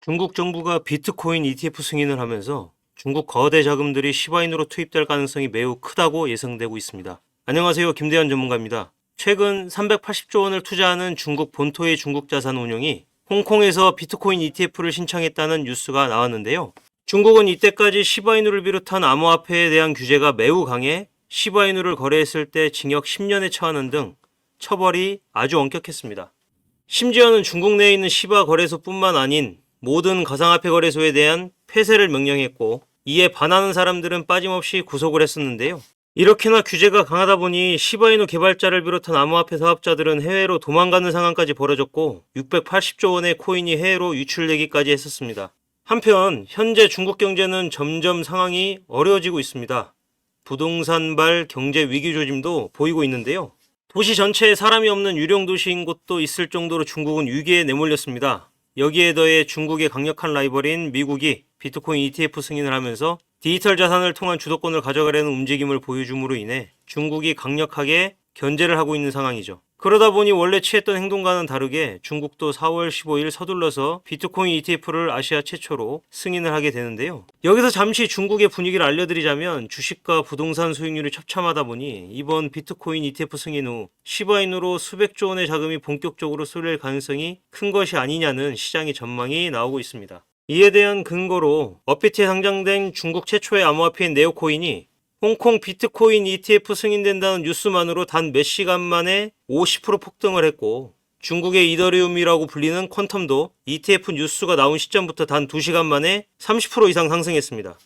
중국 정부가 비트코인 ETF 승인을 하면서 중국 거대 자금들이 시바인으로 투입될 가능성이 매우 크다고 예상되고 있습니다. 안녕하세요. 김대현 전문가입니다. 최근 380조 원을 투자하는 중국 본토의 중국 자산 운용이 홍콩에서 비트코인 ETF를 신청했다는 뉴스가 나왔는데요. 중국은 이때까지 시바이누를 비롯한 암호화폐에 대한 규제가 매우 강해 시바이누를 거래했을 때 징역 10년에 처하는 등 처벌이 아주 엄격했습니다. 심지어는 중국 내에 있는 시바 거래소뿐만 아닌 모든 가상화폐 거래소에 대한 폐쇄를 명령했고, 이에 반하는 사람들은 빠짐없이 구속을 했었는데요. 이렇게나 규제가 강하다 보니 시바이누 개발자를 비롯한 암호화폐 사업자들은 해외로 도망가는 상황까지 벌어졌고 680조 원의 코인이 해외로 유출되기까지 했었습니다. 한편 현재 중국 경제는 점점 상황이 어려워지고 있습니다. 부동산발 경제 위기 조짐도 보이고 있는데요. 도시 전체에 사람이 없는 유령 도시인 곳도 있을 정도로 중국은 위기에 내몰렸습니다. 여기에 더해 중국의 강력한 라이벌인 미국이 비트코인 ETF 승인을 하면서 디지털 자산을 통한 주도권을 가져가려는 움직임을 보여줌으로 인해 중국이 강력하게 견제를 하고 있는 상황이죠. 그러다 보니 원래 취했던 행동과는 다르게 중국도 4월 15일 서둘러서 비트코인 ETF를 아시아 최초로 승인을 하게 되는데요. 여기서 잠시 중국의 분위기를 알려드리자면 주식과 부동산 수익률이 처참하다 보니 이번 비트코인 ETF 승인 후 시바인으로 수백조 원의 자금이 본격적으로 쏠릴 가능성이 큰 것이 아니냐는 시장의 전망이 나오고 있습니다. 이에 대한 근거로 업비트에 상장된 중국 최초의 암호화폐인 네오코인이 홍콩 비트코인 ETF 승인된다는 뉴스만으로 단 몇 시간 만에 50% 폭등을 했고, 중국의 이더리움이라고 불리는 퀀텀도 ETF 뉴스가 나온 시점부터 단 2시간 만에 30% 이상 상승했습니다.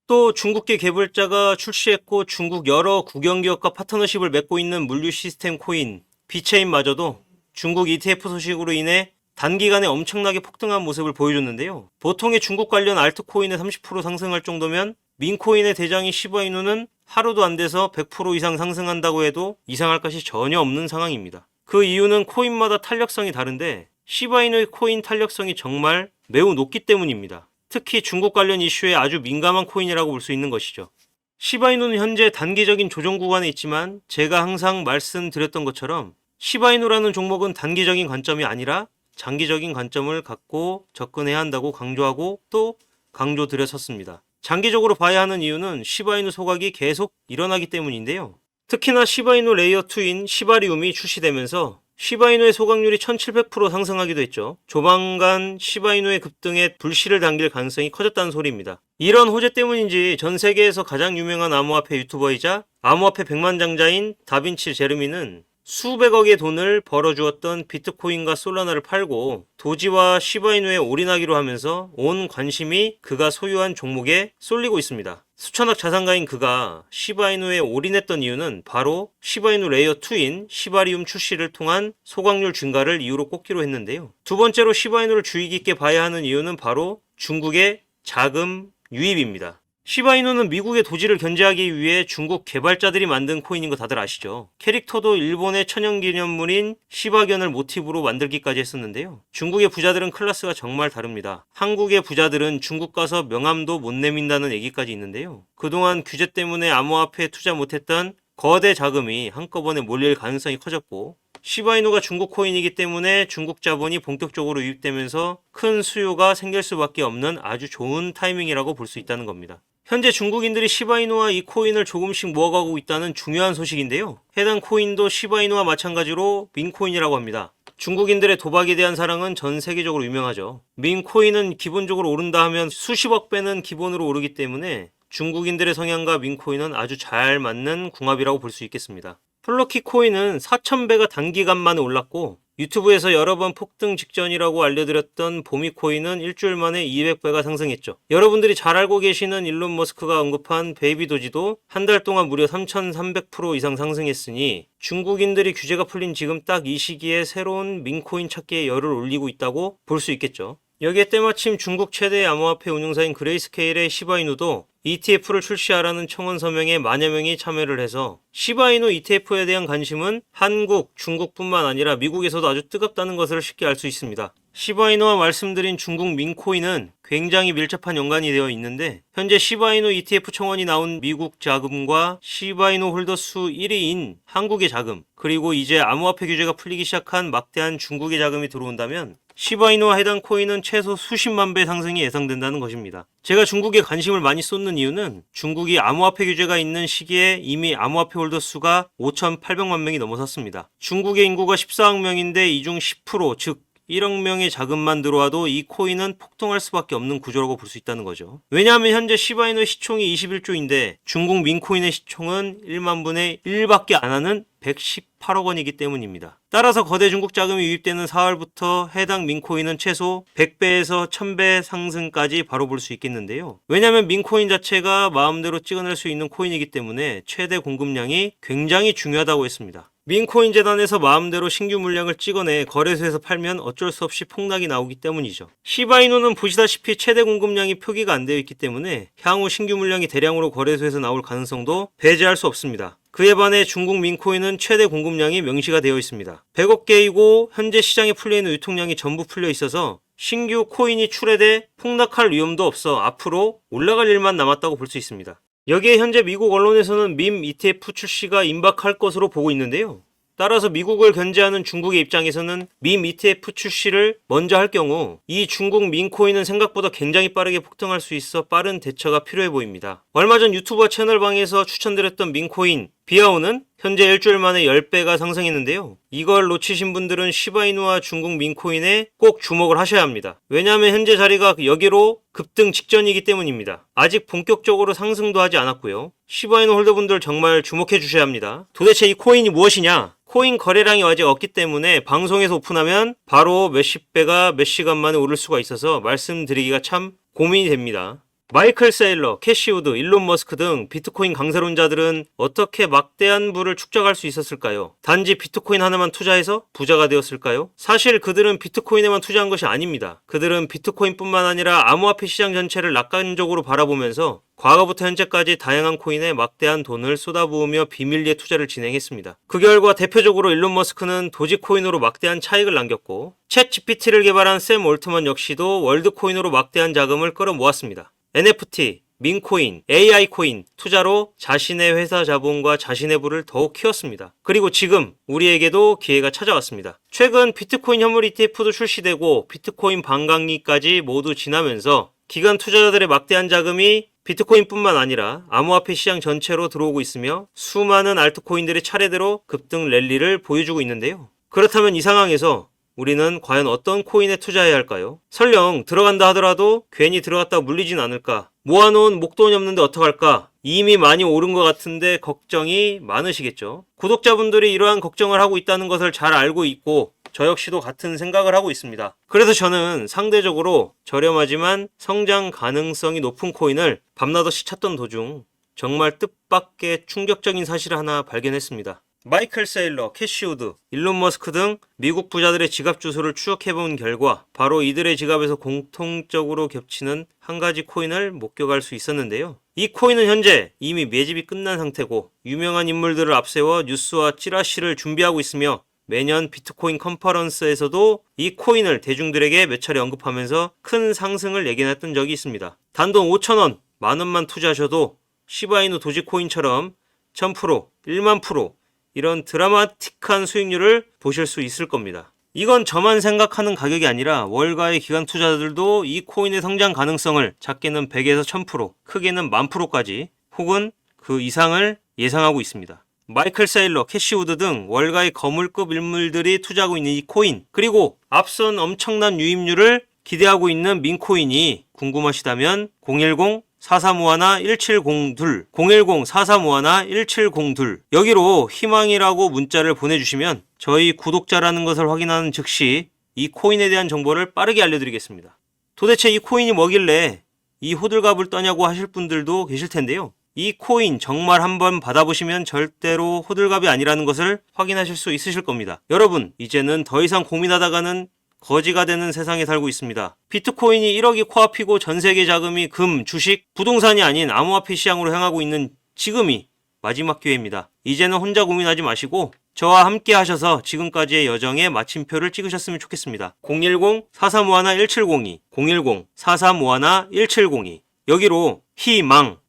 또 중국계 개발자가 출시했고 중국 여러 국영기업과 파트너십을 맺고 있는 물류 시스템 코인 비체인마저도 중국 ETF 소식으로 인해 단기간에 엄청나게 폭등한 모습을 보여줬는데요. 보통의 중국 관련 알트코인의 30% 상승할 정도면 민코인의 대장인 시바이누는 하루도 안 돼서 100% 이상 상승한다고 해도 이상할 것이 전혀 없는 상황입니다. 그 이유는 코인마다 탄력성이 다른데 시바이누의 코인 탄력성이 정말 매우 높기 때문입니다. 특히 중국 관련 이슈에 아주 민감한 코인이라고 볼 수 있는 것이죠. 시바이누는 현재 단기적인 조정 구간에 있지만 제가 항상 말씀드렸던 것처럼 시바이누라는 종목은 단기적인 관점이 아니라 장기적인 관점을 갖고 접근해야 한다고 강조하고 또 강조드렸었습니다. 장기적으로 봐야 하는 이유는 시바이누 소각이 계속 일어나기 때문인데요. 특히나 시바이누 레이어 2인 시바리움이 출시되면서 시바이누의 소각률이 1700% 상승하기도 했죠. 조만간 시바이누의 급등에 불씨를 당길 가능성이 커졌다는 소리입니다. 이런 호재 때문인지 전 세계에서 가장 유명한 암호화폐 유튜버이자 암호화폐 백만장자인 다빈치 제르미는 수백억의 돈을 벌어주었던 비트코인과 솔라나를 팔고 도지와 시바이누에 올인하기로 하면서 온 관심이 그가 소유한 종목에 쏠리고 있습니다. 수천억 자산가인 그가 시바이누에 올인했던 이유는 바로 시바이누 레이어 2인 시바리움 출시를 통한 소각률 증가를 이유로 꼽기로 했는데요. 두 번째로 시바이누를 주의 깊게 봐야 하는 이유는 바로 중국의 자금 유입입니다. 시바이누는 미국의 도지를 견제하기 위해 중국 개발자들이 만든 코인인 거 다들 아시죠? 캐릭터도 일본의 천연기념물인 시바견을 모티브로 만들기까지 했었는데요. 중국의 부자들은 클래스가 정말 다릅니다. 한국의 부자들은 중국 가서 명함도 못 내민다는 얘기까지 있는데요. 그동안 규제 때문에 암호화폐에 투자 못했던 거대 자금이 한꺼번에 몰릴 가능성이 커졌고, 시바이누가 중국 코인이기 때문에 중국 자본이 본격적으로 유입되면서 큰 수요가 생길 수밖에 없는 아주 좋은 타이밍이라고 볼 수 있다는 겁니다. 현재 중국인들이 시바이누와 이 코인을 조금씩 모아가고 있다는 중요한 소식인데요. 해당 코인도 시바이누와 마찬가지로 민코인이라고 합니다. 중국인들의 도박에 대한 사랑은 전 세계적으로 유명하죠. 민코인은 기본적으로 오른다 하면 수십억 배는 기본으로 오르기 때문에 중국인들의 성향과 민코인은 아주 잘 맞는 궁합이라고 볼 수 있겠습니다. 플러키 코인은 4000배가 단기간 만에 올랐고, 유튜브에서 여러 번 폭등 직전이라고 알려드렸던 보미 코인은 일주일 만에 200배가 상승했죠. 여러분들이 잘 알고 계시는 일론 머스크가 언급한 베이비 도지도 한 달 동안 무려 3300% 이상 상승했으니 중국인들이 규제가 풀린 지금 딱 이 시기에 새로운 민코인 찾기에 열을 올리고 있다고 볼 수 있겠죠. 여기에 때마침 중국 최대의 암호화폐 운용사인 그레이스케일의 시바이누도 ETF를 출시하라는 청원 서명에 만여 명이 참여를 해서 시바이누 ETF에 대한 관심은 한국, 중국뿐만 아니라 미국에서도 아주 뜨겁다는 것을 쉽게 알 수 있습니다. 시바이노와 말씀드린 중국 민코인은 굉장히 밀접한 연관이 되어 있는데 현재 시바이노 ETF 청원이 나온 미국 자금과 시바이노 홀더 수 1위인 한국의 자금, 그리고 이제 암호화폐 규제가 풀리기 시작한 막대한 중국의 자금이 들어온다면 시바이노와 해당 코인은 최소 수십만 배 상승이 예상된다는 것입니다. 제가 중국에 관심을 많이 쏟는 이유는 중국이 암호화폐 규제가 있는 시기에 이미 암호화폐 홀더 수가 5,800만 명이 넘어섰습니다. 중국의 인구가 14억 명인데 이 중 10%, 즉 1억 명의 자금만 들어와도 이 코인은 폭등할 수밖에 없는 구조라고 볼 수 있다는 거죠. 왜냐하면 현재 시바이노의 시총이 21조인데 중국 민코인의 시총은 1만 분의 1밖에 안 하는 118억 원이기 때문입니다. 따라서 거대 중국 자금이 유입되는 4월부터 해당 민코인은 최소 100배에서 1000배 상승까지 바로 볼 수 있겠는데요. 왜냐하면 민코인 자체가 마음대로 찍어낼 수 있는 코인이기 때문에 최대 공급량이 굉장히 중요하다고 했습니다. 민코인 재단에서 마음대로 신규 물량을 찍어내 거래소에서 팔면 어쩔 수 없이 폭락이 나오기 때문이죠. 시바이노는 보시다시피 최대 공급량이 표기가 안 되어 있기 때문에 향후 신규 물량이 대량으로 거래소에서 나올 가능성도 배제할 수 없습니다. 그에 반해 중국 민코인은 최대 공급량이 명시가 되어 있습니다. 100억 개이고 현재 시장에 풀려있는 유통량이 전부 풀려 있어서 신규 코인이 출회돼 폭락할 위험도 없어 앞으로 올라갈 일만 남았다고 볼 수 있습니다. 여기에 현재 미국 언론에서는 밈 ETF 출시가 임박할 것으로 보고 있는데요. 따라서 미국을 견제하는 중국의 입장에서는 밈 ETF 출시를 먼저 할 경우 이 중국 민코인은 생각보다 굉장히 빠르게 폭등할 수 있어 빠른 대처가 필요해 보입니다. 얼마 전 유튜버 채널방에서 추천드렸던 민코인 비아오는 현재 일주일 만에 10배가 상승했는데요. 이걸 놓치신 분들은 시바이누와 중국 민코인에 꼭 주목을 하셔야 합니다. 왜냐하면 현재 자리가 여기로 급등 직전이기 때문입니다. 아직 본격적으로 상승도 하지 않았고요. 시바이누 홀더분들 정말 주목해 주셔야 합니다. 도대체 이 코인이 무엇이냐? 코인 거래량이 아직 없기 때문에 방송에서 오픈하면 바로 몇십 배가 몇 시간 만에 오를 수가 있어서 말씀드리기가 참 고민이 됩니다. 마이클 세일러, 캐시 우드, 일론 머스크 등 비트코인 강세론자들은 어떻게 막대한 부를 축적할 수 있었을까요? 단지 비트코인 하나만 투자해서 부자가 되었을까요? 사실 그들은 비트코인에만 투자한 것이 아닙니다. 그들은 비트코인뿐만 아니라 암호화폐 시장 전체를 낙관적으로 바라보면서 과거부터 현재까지 다양한 코인에 막대한 돈을 쏟아부으며 비밀리에 투자를 진행했습니다. 그 결과 대표적으로 일론 머스크는 도지코인으로 막대한 차익을 남겼고 챗 GPT를 개발한 샘 올트먼 역시도 월드코인으로 막대한 자금을 끌어모았습니다. NFT, 민코인, AI 코인 투자로 자신의 회사 자본과 자신의 부를 더욱 키웠습니다. 그리고 지금 우리에게도 기회가 찾아왔습니다. 최근 비트코인 현물 ETF도 출시되고 비트코인 반감기까지 모두 지나면서 기관 투자자들의 막대한 자금이 비트코인뿐만 아니라 암호화폐 시장 전체로 들어오고 있으며 수많은 알트코인들이 차례대로 급등 랠리를 보여주고 있는데요. 그렇다면 이 상황에서 우리는 과연 어떤 코인에 투자해야 할까요? 설령 들어간다 하더라도 괜히 들어갔다가 물리진 않을까? 모아놓은 목돈이 없는데 어떡할까? 이미 많이 오른 것 같은데 걱정이 많으시겠죠? 구독자분들이 이러한 걱정을 하고 있다는 것을 잘 알고 있고 저 역시도 같은 생각을 하고 있습니다. 그래서 저는 상대적으로 저렴하지만 성장 가능성이 높은 코인을 밤낮없이 찾던 도중 정말 뜻밖의 충격적인 사실을 하나 발견했습니다. 마이클 세일러, 캐시 우드, 일론 머스크 등 미국 부자들의 지갑 주소를 추적해본 결과 바로 이들의 지갑에서 공통적으로 겹치는 한 가지 코인을 목격할 수 있었는데요. 이 코인은 현재 이미 매집이 끝난 상태고 유명한 인물들을 앞세워 뉴스와 찌라시를 준비하고 있으며 매년 비트코인 컨퍼런스에서도 이 코인을 대중들에게 몇 차례 언급하면서 큰 상승을 예견했던 적이 있습니다. 단돈 5,000원, 만원만 투자하셔도 시바이누 도지코인처럼 1000%, 1만% 이런 드라마틱한 수익률을 보실 수 있을 겁니다. 이건 저만 생각하는 가격이 아니라 월가의 기관 투자자들도 이 코인의 성장 가능성을 작게는 100에서 1000%, 크게는 10,000%까지 혹은 그 이상을 예상하고 있습니다. 마이클 세일러, 캐시 우드 등 월가의 거물급 인물들이 투자하고 있는 이 코인, 그리고 앞선 엄청난 유입률을 기대하고 있는 민코인이 궁금하시다면 010-4351-1702, 010-4351-1702 여기로 희망이라고 문자를 보내주시면 저희 구독자라는 것을 확인하는 즉시 이 코인에 대한 정보를 빠르게 알려드리겠습니다. 도대체 이 코인이 뭐길래 이 호들갑을 떠냐고 하실 분들도 계실 텐데요. 이 코인 정말 한번 받아보시면 절대로 호들갑이 아니라는 것을 확인하실 수 있으실 겁니다. 여러분, 이제는 더 이상 고민하다가는 거지가 되는 세상에 살고 있습니다. 비트코인이 1억이 코앞이고 전 세계 자금이 금, 주식, 부동산이 아닌 암호화폐 시장으로 향하고 있는 지금이 마지막 기회입니다. 이제는 혼자 고민하지 마시고 저와 함께 하셔서 지금까지의 여정에 마침표를 찍으셨으면 좋겠습니다. 010-4351-1702, 010-4351-1702 여기로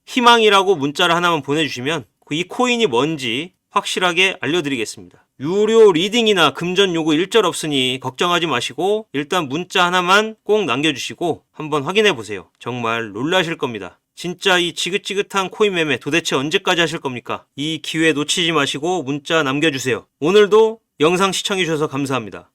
희망이라고 문자를 하나만 보내주시면 이 코인이 뭔지 확실하게 알려드리겠습니다. 유료 리딩이나 금전 요구 일절 없으니 걱정하지 마시고 일단 문자 하나만 꼭 남겨주시고 한번 확인해보세요. 정말 놀라실 겁니다. 진짜 이 지긋지긋한 코인 매매 도대체 언제까지 하실 겁니까? 이 기회 놓치지 마시고 문자 남겨주세요. 오늘도 영상 시청해주셔서 감사합니다.